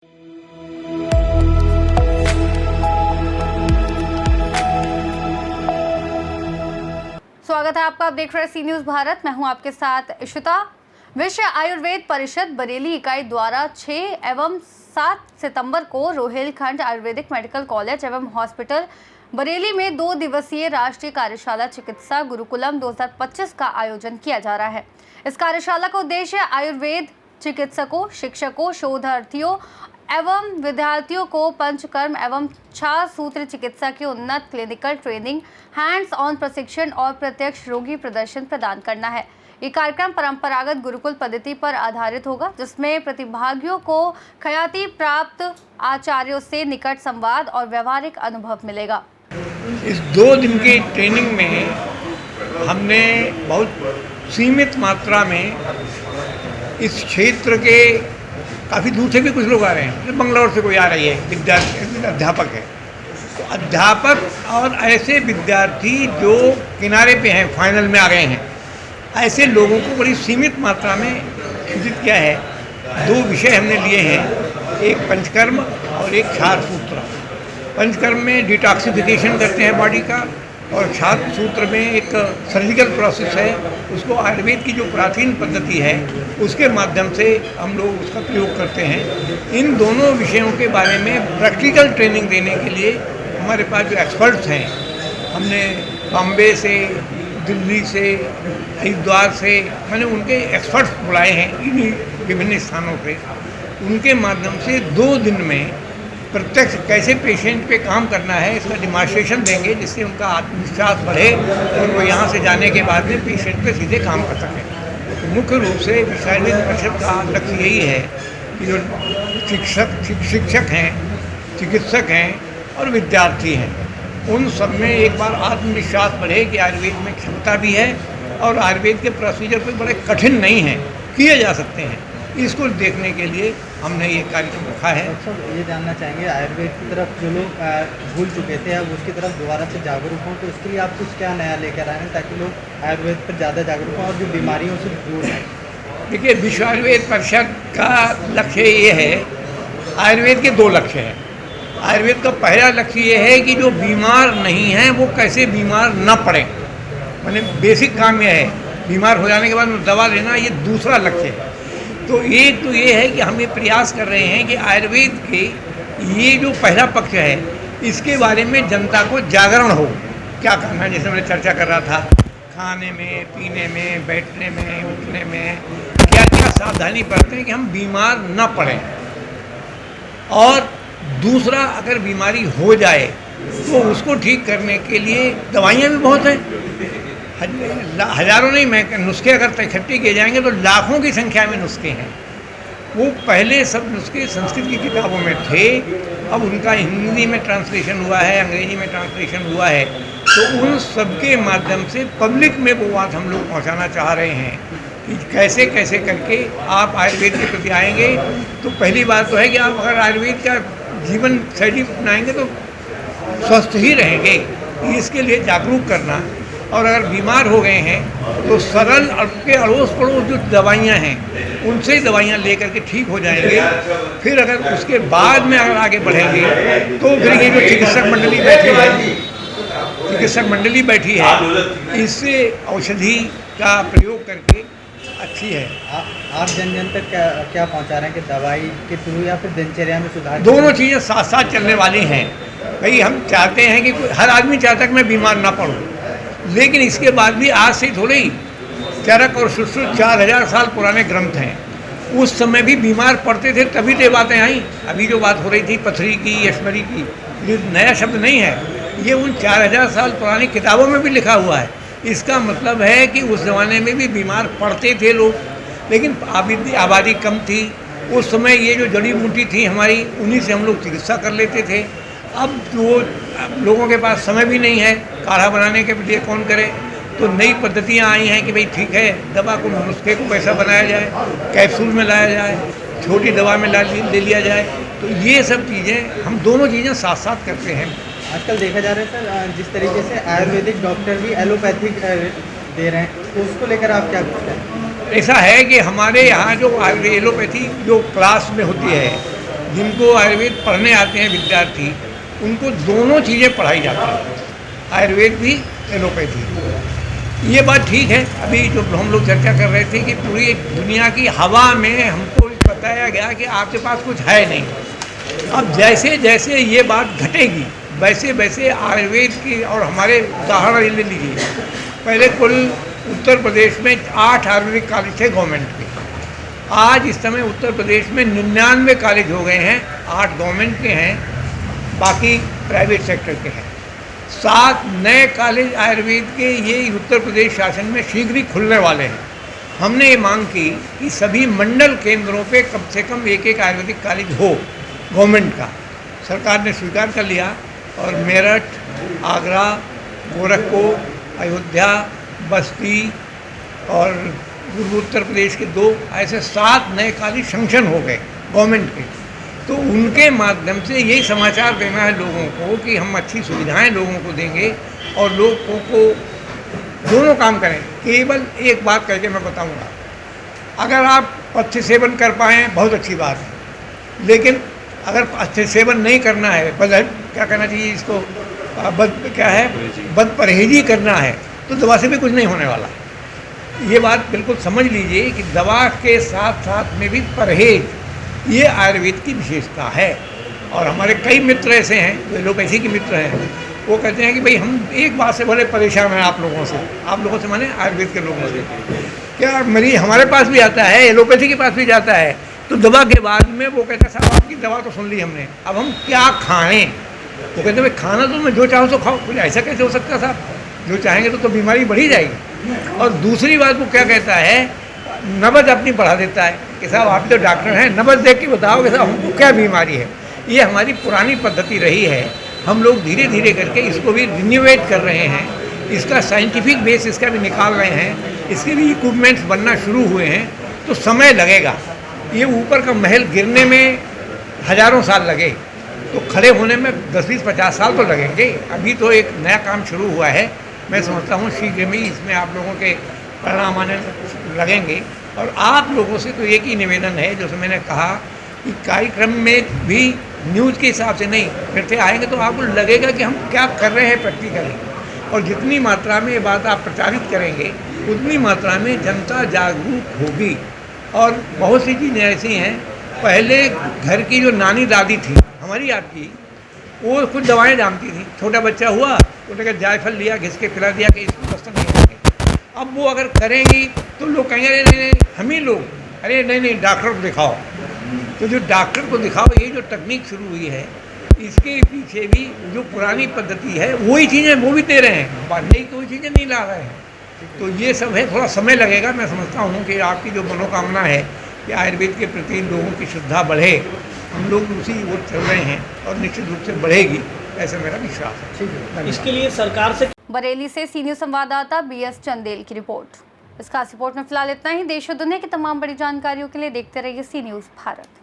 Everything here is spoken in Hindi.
स्वागत है आपका। आप देख रहे हैं सी न्यूज भारत। मैं हूं आपके साथ इशिता। विश्व आयुर्वेद परिषद बरेली इकाई द्वारा 6 एवं 7 सितंबर को रोहिलखंड आयुर्वेदिक मेडिकल कॉलेज एवं हॉस्पिटल बरेली में 2 दिवसीय राष्ट्रीय कार्यशाला चिकित्सा गुरुकुलम 2025 का आयोजन किया जा रहा है। इस कार्यशाला का उद्देश्य आयुर्वेद चिकित्सकों, शिक्षकों, शोधार्थियों एवं विद्यार्थियों को पंचकर्म एवं 6 सूत्र चिकित्सा की उन्नत क्लिनिकल ट्रेनिंग, हैंड्स ऑन प्रशिक्षण और प्रत्यक्ष रोगी प्रदर्शन प्रदान करना है। ये कार्यक्रम परंपरागत गुरुकुल पद्धति पर आधारित होगा, जिसमें प्रतिभागियों को ख्याति प्राप्त आचार्यों से निकट संवाद और व्यवहारिक अनुभव मिलेगा। इस 2 दिन की ट्रेनिंग में हमने बहुत सीमित मात्रा में इस क्षेत्र के काफ़ी दूर से भी कुछ लोग आ रहे हैं। बंगलौर से कोई आ रही है, विद्यार्थी अध्यापक है, तो अध्यापक और ऐसे विद्यार्थी जो किनारे पे हैं, फाइनल में आ गए हैं, ऐसे लोगों को बड़ी सीमित मात्रा में सूचित किया है। 2 विषय हमने लिए हैं, एक पंचकर्म और एक क्षार सूत्र। पंचकर्म में डिटॉक्सिफिकेशन करते हैं बॉडी का, और क्षार सूत्र में एक सर्जिकल प्रोसेस है, उसको आयुर्वेद की जो प्राचीन पद्धति है उसके माध्यम से हम लोग उसका प्रयोग करते हैं। इन दोनों विषयों के बारे में प्रैक्टिकल ट्रेनिंग देने के लिए हमारे पास जो एक्सपर्ट्स हैं, हमने बॉम्बे से, दिल्ली से, हरिद्वार से, मैंने उनके एक्सपर्ट्स बुलाए हैं इन्हीं विभिन्न स्थानों पे। उनके माध्यम से 2 दिन में प्रत्यक्ष कैसे पेशेंट पे काम करना है इसका डिमॉन्स्ट्रेशन देंगे, जिससे उनका आत्मविश्वास बढ़े और वो यहाँ से जाने के बाद में पेशेंट पे सीधे काम कर सकें। तो मुख्य रूप से विश्व आयुर्वेद परिषद का लक्ष्य यही है कि जो शिक्षक हैं, चिकित्सक हैं और विद्यार्थी हैं, उन सब में एक बार आत्मविश्वास बढ़े कि आयुर्वेद में क्षमता भी है और आयुर्वेद के प्रोसीजर कोई बड़े कठिन नहीं हैं, किए जा सकते हैं। इसको देखने के लिए हमने ये कार्यक्रम रखा है। अच्छा, ये जानना चाहेंगे आयुर्वेद की तरफ जो लोग भूल चुके थे अब उसकी तरफ दोबारा से जागरूक हों, तो इसके लिए आप कुछ क्या नया लेकर आए हैं ताकि लोग आयुर्वेद पर ज़्यादा जागरूक हों और जो बीमारियों से दूर हैं? देखिए, विश्व आयुर्वेद परिषद का लक्ष्य ये है, आयुर्वेद के 2 लक्ष्य हैं। आयुर्वेद का पहला लक्ष्य ये है कि जो बीमार नहीं हैं वो कैसे बीमार न पड़ें, मैंने बेसिक काम यह है। बीमार हो जाने के बाद दवा लेना, ये दूसरा लक्ष्य है। तो एक तो ये है कि हम ये प्रयास कर रहे हैं कि आयुर्वेद के ये जो पहला पक्ष है इसके बारे में जनता को जागरण हो। क्या करना है, जैसे मैं चर्चा कर रहा था, खाने में, पीने में, बैठने में, उठने में क्या क्या सावधानी बरतें कि हम बीमार न पड़ें। और दूसरा, अगर बीमारी हो जाए तो उसको ठीक करने के लिए दवाइयाँ भी बहुत हैं, हजारों नहीं, मैं नुस्खे अगर इकट्ठे किए जाएंगे तो लाखों की संख्या में नुस्खे हैं। वो पहले सब नुस्खे संस्कृत की किताबों में थे, अब उनका हिंदी में ट्रांसलेशन हुआ है, अंग्रेजी में ट्रांसलेशन हुआ है। तो उन सब के माध्यम से पब्लिक में वो बात हम लोग पहुंचाना चाह रहे हैं कि कैसे कैसे करके आप आयुर्वेद के प्रति आएंगे। तो पहली बात तो है कि आप अगर आयुर्वेद का जीवन शैली अपनाएंगे तो स्वस्थ ही रहेंगे, इसके लिए जागरूक करना। और अगर बीमार हो गए हैं तो सरल आपके अड़ोस पड़ोस जो दवाइयाँ हैं उनसे ही दवाइयाँ लेकर के ठीक हो जाएंगे। फिर अगर उसके बाद में अगर आगे बढ़ेंगे तो फिर ये जो चिकित्सक मंडली बैठी है इससे औषधि का प्रयोग करके अच्छी है। आप जन तक क्या पहुंचा रहे हैं कि दवाई के थ्रू या फिर दिनचर्या में सुधार? दोनों चीज़ें साथ साथ चलने वाली हैं। भाई हम चाहते हैं कि हर आदमी चाहता है कि मैं बीमार ना पड़ूँ, लेकिन इसके बाद भी आज से थोड़े ही चरक और सुश्रुत 4000 साल पुराने ग्रंथ हैं। उस समय भी बीमार पड़ते थे, तभी तो बातें आई। अभी जो बात हो रही थी पथरी की, यशमरी की, ये नया शब्द नहीं है, ये उन 4000 साल पुरानी किताबों में भी लिखा हुआ है। इसका मतलब है कि उस ज़माने में भी बीमार पड़ते थे लोग, लेकिन आबादी कम थी। उस समय ये जो जड़ी बूटी थी हमारी, उन्हीं से हम लोग चिकित्सा कर लेते थे। अब वो लोगों के पास समय भी नहीं है, काढ़ा बनाने के लिए कौन करे। तो नई पद्धतियाँ आई हैं कि भाई ठीक है, दवा को, नुस्खे को कैसा बनाया जाए, कैप्सूल में लाया जाए, छोटी दवा में ले लिया जाए। तो ये सब चीज़ें, हम दोनों चीज़ें साथ साथ करते हैं। आजकल देखा जा रहा है सर, जिस तरीके से आयुर्वेदिक डॉक्टर भी एलोपैथिक दे रहे हैं, तो उसको लेकर आप क्या कहते हैं? ऐसा है कि हमारे यहाँ जो एलोपैथी जो क्लास में होती है जिनको आयुर्वेद पढ़ने आते हैं विद्यार्थी, उनको दोनों चीज़ें पढ़ाई जाती हैं, आयुर्वेद भी, एलोपैथी। ये बात ठीक है। अभी जो हम लोग चर्चा कर रहे थे कि पूरी दुनिया की हवा में हमको बताया गया कि आपके पास कुछ है नहीं। अब जैसे जैसे ये बात घटेगी वैसे वैसे आयुर्वेद की, और हमारे उदाहरण ले लीजिए, पहले कुल उत्तर प्रदेश में 8 आयुर्वेदिक कॉलेज थे गवर्नमेंट के। आज इस समय उत्तर प्रदेश में 99 कॉलेज हो गए हैं, 8 गवर्नमेंट के हैं, बाकी प्राइवेट सेक्टर के हैं। 7 नए कॉलेज आयुर्वेद के ये उत्तर प्रदेश शासन में शीघ्र ही खुलने वाले हैं। हमने ये मांग की कि सभी मंडल केंद्रों पे कम से कम एक आयुर्वेदिक कॉलेज हो गवर्नमेंट का। सरकार ने स्वीकार कर लिया और मेरठ, आगरा, गोरखपुर, अयोध्या, बस्ती और पूर्व उत्तर प्रदेश के 2 ऐसे 7 नए कॉलेज सैंक्शन हो गए गवर्नमेंट के। तो उनके माध्यम से यही समाचार देना है लोगों को कि हम अच्छी सुविधाएं लोगों को देंगे और लोगों को दोनों काम करें। केवल एक बात करके मैं बताऊंगा, अगर आप पथ्य सेवन कर पाएँ बहुत अच्छी बात है, लेकिन अगर पथ्य सेवन नहीं करना है, क्या करना चाहिए इसको, बद परहेजी करना है, तो दवा से भी कुछ नहीं होने वाला। ये बात बिल्कुल समझ लीजिए कि दवा के साथ साथ में भी परहेज, ये आयुर्वेद की विशेषता है। और हमारे कई मित्र ऐसे हैं जो एलोपैथी के मित्र हैं, वो कहते हैं कि भाई हम एक बात से बड़े परेशान हैं आप लोगों से माने आयुर्वेद के लोगों से। क्या मरीज हमारे पास भी आता है, एलोपैथी के पास भी जाता है, तो दवा के बाद में वो कहते हैं साहब आपकी दवा तो सुन ली हमने, अब हम क्या खाएँ। वो कहते हैं भाई खाना तो मैं जो चाहूँ तो खाओ। बोले ऐसा कैसे हो सकता है साहब, जो चाहेंगे तो बीमारी बढ़ी जाएगी। और दूसरी बात वो क्या कहता है, नब्ज अपनी बढ़ा देता है कि साहब आप तो डॉक्टर हैं, नब्ज देख के बताओ कि साहब हमको क्या बीमारी है। ये हमारी पुरानी पद्धति रही है, हम लोग धीरे धीरे करके इसको भी रिन्यूएट कर रहे हैं, इसका साइंटिफिक बेस इसका भी निकाल रहे हैं, इसके भी इक्विपमेंट्स बनना शुरू हुए हैं। तो समय लगेगा, ये ऊपर का महल गिरने में हज़ारों साल लगे तो खड़े होने में 10-20-50 साल तो लगेंगे। अभी तो एक नया काम शुरू हुआ है, मैं समझता हूँ शीघ्र में इसमें आप लोगों के परिणाम आने लगेंगे। और आप लोगों से तो एक ही निवेदन है, जैसे मैंने कहा कि कार्यक्रम में भी न्यूज़ के हिसाब से नहीं, फिर से आएंगे तो आपको लगेगा कि हम क्या कर रहे हैं प्रैक्टिकली। और जितनी मात्रा में ये बात आप प्रचारित करेंगे उतनी मात्रा में जनता जागरूक होगी। और बहुत सी चीज़ें ऐसी हैं, पहले घर की जो नानी दादी थी हमारी आपकी, वो कुछ दवाएं जानती थी। छोटा बच्चा हुआ तो लेकर जायफल लिया, घिस के खिला दिया कि इसको दस्तक नहीं आएंगे। अब वो अगर करेंगी तो लोग कहेंगे अरे नहीं हम ही लोग, अरे नहीं डॉक्टर को दिखाओ। तो जो डॉक्टर को दिखाओ, ये जो तकनीक शुरू हुई है, इसके पीछे भी जो पुरानी पद्धति है वही चीज़ें वो भी दे रहे हैं, नई कोई चीज़ें नहीं ला रहे हैं। तो ये सब है, थोड़ा समय लगेगा। मैं समझता हूँ कि आपकी जो मनोकामना है कि आयुर्वेद के प्रति लोगों की श्रद्धा बढ़े, हम लोग उसी ओर चल रहे हैं और निश्चित रूप से बढ़ेगी, ऐसा मेरा विश्वास है। इसके लिए सरकार से बरेली से सी न्यूज़ संवाददाता BS चंदेल की रिपोर्ट। इस खास रिपोर्ट में फिलहाल इतना ही। देश और दुनिया की तमाम बड़ी जानकारियों के लिए देखते रहिए सी न्यूज़ भारत।